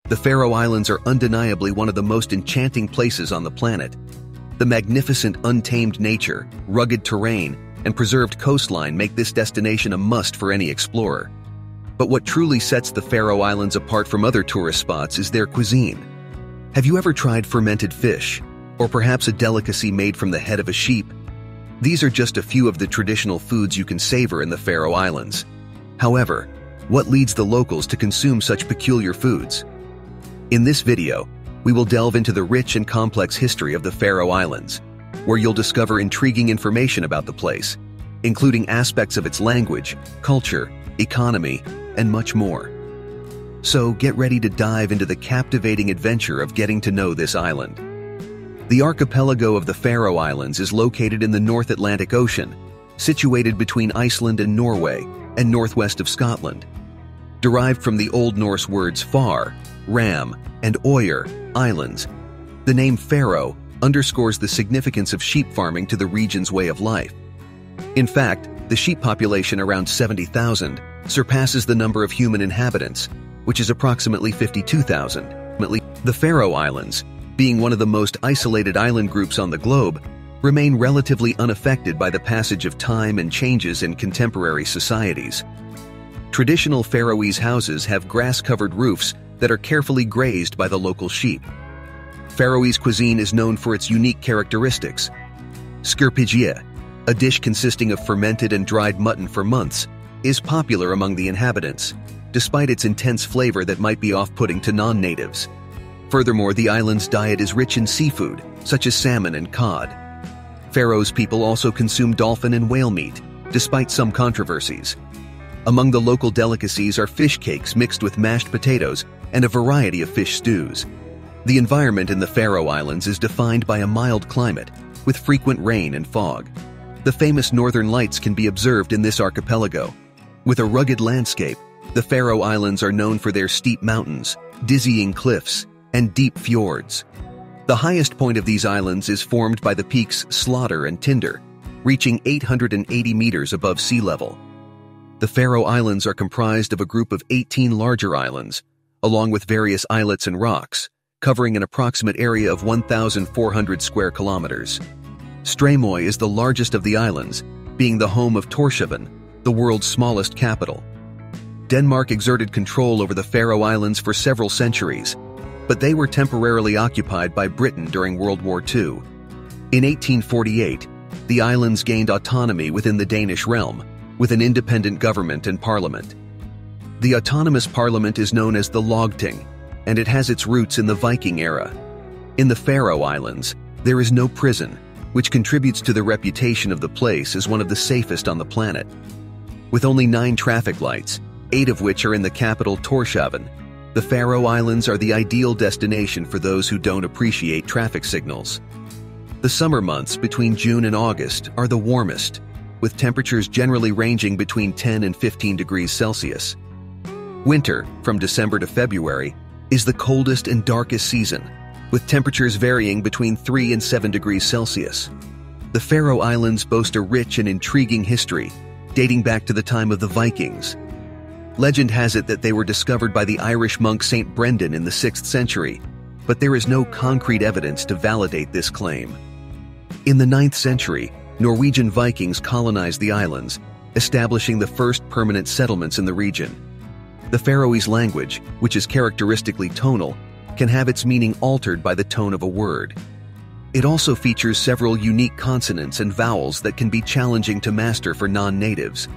The Faroe Islands are undeniably one of the most enchanting places on the planet. The magnificent untamed nature, rugged terrain, and preserved coastline make this destination a must for any explorer. But what truly sets the Faroe Islands apart from other tourist spots is their cuisine. Have you ever tried fermented fish, or perhaps a delicacy made from the head of a sheep? These are just a few of the traditional foods you can savor in the Faroe Islands. However, what leads the locals to consume such peculiar foods? In this video, we will delve into the rich and complex history of the Faroe Islands, where you'll discover intriguing information about the place, including aspects of its language, culture, economy, and much more. So get ready to dive into the captivating adventure of getting to know this island. The archipelago of the Faroe Islands is located in the North Atlantic Ocean, situated between Iceland and Norway, and northwest of Scotland. Derived from the Old Norse words far, ram, and oyer, islands, the name Faroe underscores the significance of sheep farming to the region's way of life. In fact, the sheep population, around 70,000, surpasses the number of human inhabitants, which is approximately 52,000. The Faroe Islands, being one of the most isolated island groups on the globe, remain relatively unaffected by the passage of time and changes in contemporary societies. Traditional Faroese houses have grass-covered roofs that are carefully grazed by the local sheep. Faroese cuisine is known for its unique characteristics. Skirpidje, a dish consisting of fermented and dried mutton for months, is popular among the inhabitants, despite its intense flavor that might be off-putting to non-natives. Furthermore, the island's diet is rich in seafood, such as salmon and cod. Faroe's people also consume dolphin and whale meat, despite some controversies. Among the local delicacies are fish cakes mixed with mashed potatoes and a variety of fish stews. The environment in the Faroe Islands is defined by a mild climate, with frequent rain and fog. The famous northern lights can be observed in this archipelago. With a rugged landscape, the Faroe Islands are known for their steep mountains, dizzying cliffs, and deep fjords. The highest point of these islands is formed by the peaks Slaughter and Tinder, reaching 880 meters above sea level. The Faroe Islands are comprised of a group of 18 larger islands, along with various islets and rocks, covering an approximate area of 1,400 square kilometers. Streymoy is the largest of the islands, being the home of Tórshavn, the world's smallest capital. Denmark exerted control over the Faroe Islands for several centuries, but they were temporarily occupied by Britain during World War II. In 1848, the islands gained autonomy within the Danish realm, with an independent government and parliament. The autonomous parliament is known as the Lagting, and it has its roots in the Viking era. In the Faroe Islands, there is no prison, which contributes to the reputation of the place as one of the safest on the planet. With only 9 traffic lights, 8 of which are in the capital Tórshavn, the Faroe Islands are the ideal destination for those who don't appreciate traffic signals. The summer months between June and August are the warmest, with temperatures generally ranging between 10 and 15 degrees Celsius. Winter, from December to February, is the coldest and darkest season, with temperatures varying between 3 and 7 degrees Celsius. The Faroe Islands boast a rich and intriguing history, dating back to the time of the Vikings. Legend has it that they were discovered by the Irish monk Saint Brendan in the 6th century, but there is no concrete evidence to validate this claim. In the 9th century, Norwegian Vikings colonized the islands, establishing the first permanent settlements in the region. The Faroese language, which is characteristically tonal, can have its meaning altered by the tone of a word. It also features several unique consonants and vowels that can be challenging to master for non-natives.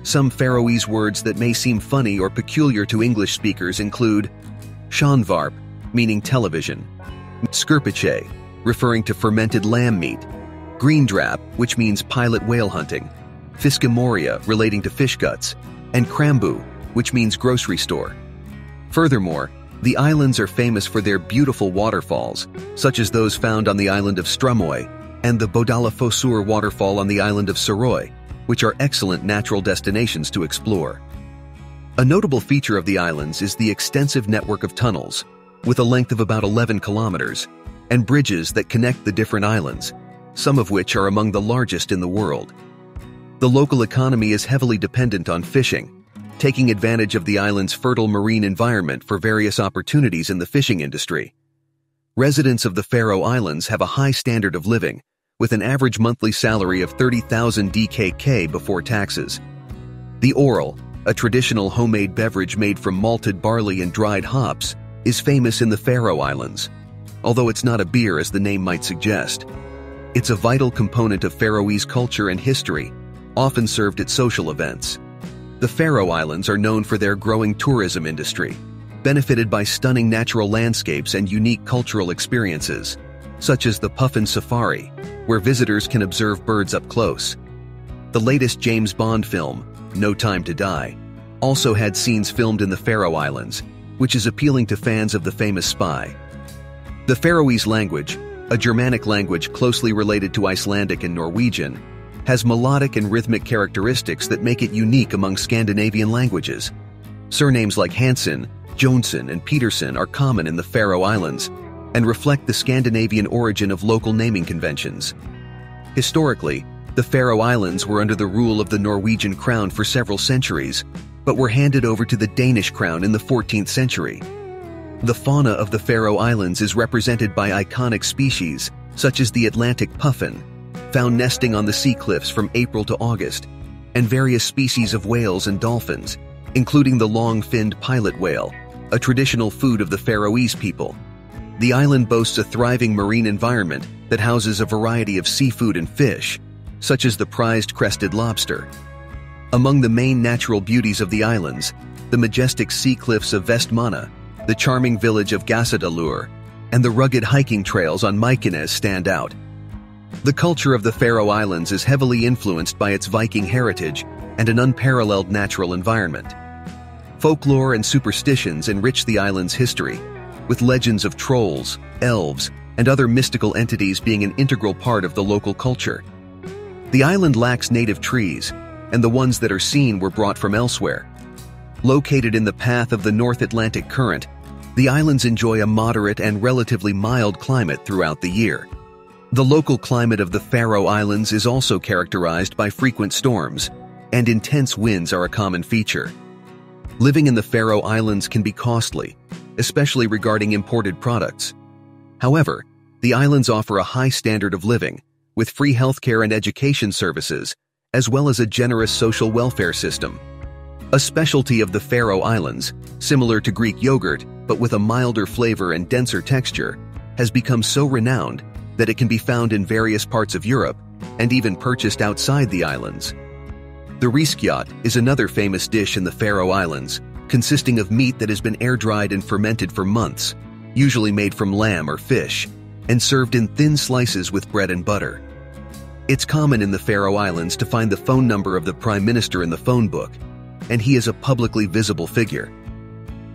Some Faroese words that may seem funny or peculiar to English speakers include sjónvarp, meaning television; skirpidje, referring to fermented lamb meat; greendrap, which means pilot whale hunting; fiskamoria, relating to fish guts; and krambu, which means grocery store. Furthermore, the islands are famous for their beautiful waterfalls, such as those found on the island of Streymoy and the Bodalafossur waterfall on the island of Suðuroy, which are excellent natural destinations to explore. A notable feature of the islands is the extensive network of tunnels, with a length of about 11 kilometers, and bridges that connect the different islands, some of which are among the largest in the world. The local economy is heavily dependent on fishing, taking advantage of the island's fertile marine environment for various opportunities in the fishing industry. Residents of the Faroe Islands have a high standard of living, with an average monthly salary of 30,000 DKK before taxes. The Oral, a traditional homemade beverage made from malted barley and dried hops, is famous in the Faroe Islands, although it's not a beer as the name might suggest. It's a vital component of Faroese culture and history, often served at social events. The Faroe Islands are known for their growing tourism industry, benefited by stunning natural landscapes and unique cultural experiences, such as the Puffin Safari, where visitors can observe birds up close. The latest James Bond film, No Time to Die, also had scenes filmed in the Faroe Islands, which is appealing to fans of the famous spy. The Faroese language, a Germanic language closely related to Icelandic and Norwegian, has melodic and rhythmic characteristics that make it unique among Scandinavian languages. Surnames like Hansen, Johnson, and Peterson are common in the Faroe Islands and reflect the Scandinavian origin of local naming conventions. Historically, the Faroe Islands were under the rule of the Norwegian crown for several centuries, but were handed over to the Danish crown in the 14th century. The fauna of the Faroe Islands is represented by iconic species, such as the Atlantic puffin, found nesting on the sea cliffs from April to August, and various species of whales and dolphins, including the long-finned pilot whale, a traditional food of the Faroese people. The island boasts a thriving marine environment that houses a variety of seafood and fish, such as the prized crested lobster. Among the main natural beauties of the islands, the majestic sea cliffs of Vestmanna, the charming village of Gassadalur, and the rugged hiking trails on Mykonos stand out. The culture of the Faroe Islands is heavily influenced by its Viking heritage and an unparalleled natural environment. Folklore and superstitions enrich the island's history, with legends of trolls, elves, and other mystical entities being an integral part of the local culture. The island lacks native trees, and the ones that are seen were brought from elsewhere. Located in the path of the North Atlantic Current, the islands enjoy a moderate and relatively mild climate throughout the year. The local climate of the Faroe Islands is also characterized by frequent storms, and intense winds are a common feature. Living in the Faroe Islands can be costly, especially regarding imported products. However, the islands offer a high standard of living, with free healthcare and education services, as well as a generous social welfare system. A specialty of the Faroe Islands, similar to Greek yogurt but with a milder flavor and denser texture, has become so renowned that it can be found in various parts of Europe and even purchased outside the islands. The riskjat is another famous dish in the Faroe Islands, consisting of meat that has been air-dried and fermented for months, usually made from lamb or fish, and served in thin slices with bread and butter. It's common in the Faroe Islands to find the phone number of the Prime Minister in the phone book, and he is a publicly visible figure.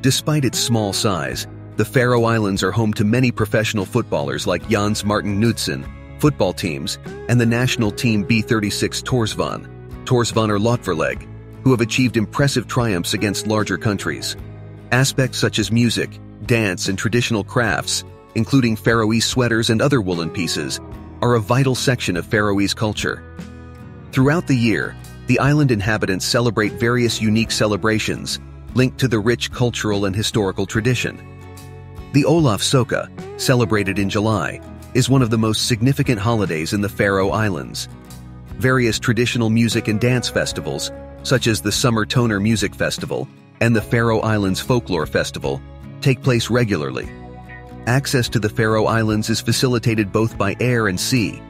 Despite its small size, the Faroe Islands are home to many professional footballers like Jens Martin Knudsen, football teams, and the national team B36 Torsvon or Lotverleg, who have achieved impressive triumphs against larger countries. Aspects such as music, dance, and traditional crafts, including Faroese sweaters and other woolen pieces, are a vital section of Faroese culture. Throughout the year, the island inhabitants celebrate various unique celebrations linked to the rich cultural and historical tradition. The Olafsøka, celebrated in July, is one of the most significant holidays in the Faroe Islands. Various traditional music and dance festivals, such as the Summer Toner Music Festival and the Faroe Islands Folklore Festival, take place regularly. Access to the Faroe Islands is facilitated both by air and sea.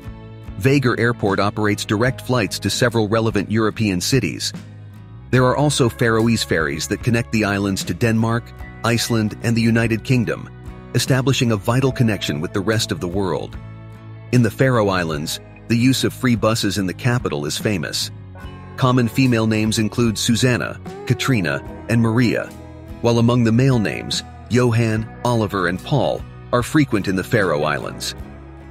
Vagar Airport operates direct flights to several relevant European cities. There are also Faroese ferries that connect the islands to Denmark, Iceland, and the United Kingdom, establishing a vital connection with the rest of the world. In the Faroe Islands, the use of free buses in the capital is famous. Common female names include Susanna, Katrina, and Maria, while among the male names, Johan, Oliver, and Paul are frequent in the Faroe Islands.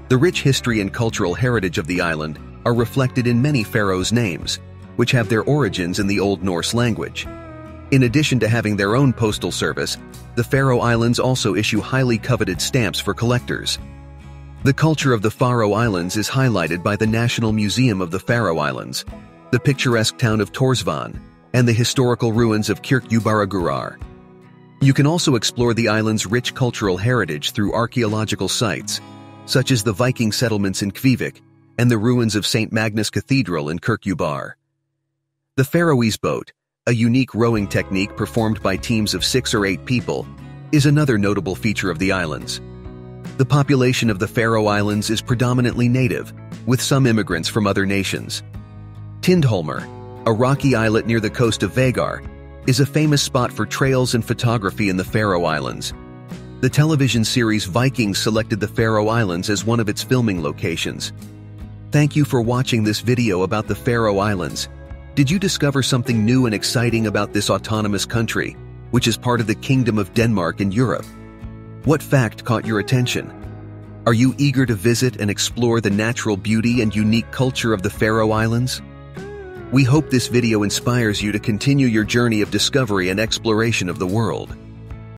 The rich history and cultural heritage of the island are reflected in many Faroes names, which have their origins in the Old Norse language. In addition to having their own postal service, the Faroe Islands also issue highly coveted stamps for collectors. The culture of the Faroe Islands is highlighted by the National Museum of the Faroe Islands, the picturesque town of Torsvon, and the historical ruins of Kirkjubaragurar. You can also explore the island's rich cultural heritage through archaeological sites, such as the Viking settlements in Kvívík and the ruins of St. Magnus Cathedral in Kirkjubar. The Faroese boat, a unique rowing technique performed by teams of 6 or 8 people, is another notable feature of the islands. The population of the Faroe Islands is predominantly native, with some immigrants from other nations. Tindhólmur, a rocky islet near the coast of Vágar, is a famous spot for trails and photography in the Faroe Islands. The television series Vikings selected the Faroe Islands as one of its filming locations. Thank you for watching this video about the Faroe Islands. Did you discover something new and exciting about this autonomous country, which is part of the Kingdom of Denmark in Europe? What fact caught your attention? Are you eager to visit and explore the natural beauty and unique culture of the Faroe Islands? We hope this video inspires you to continue your journey of discovery and exploration of the world.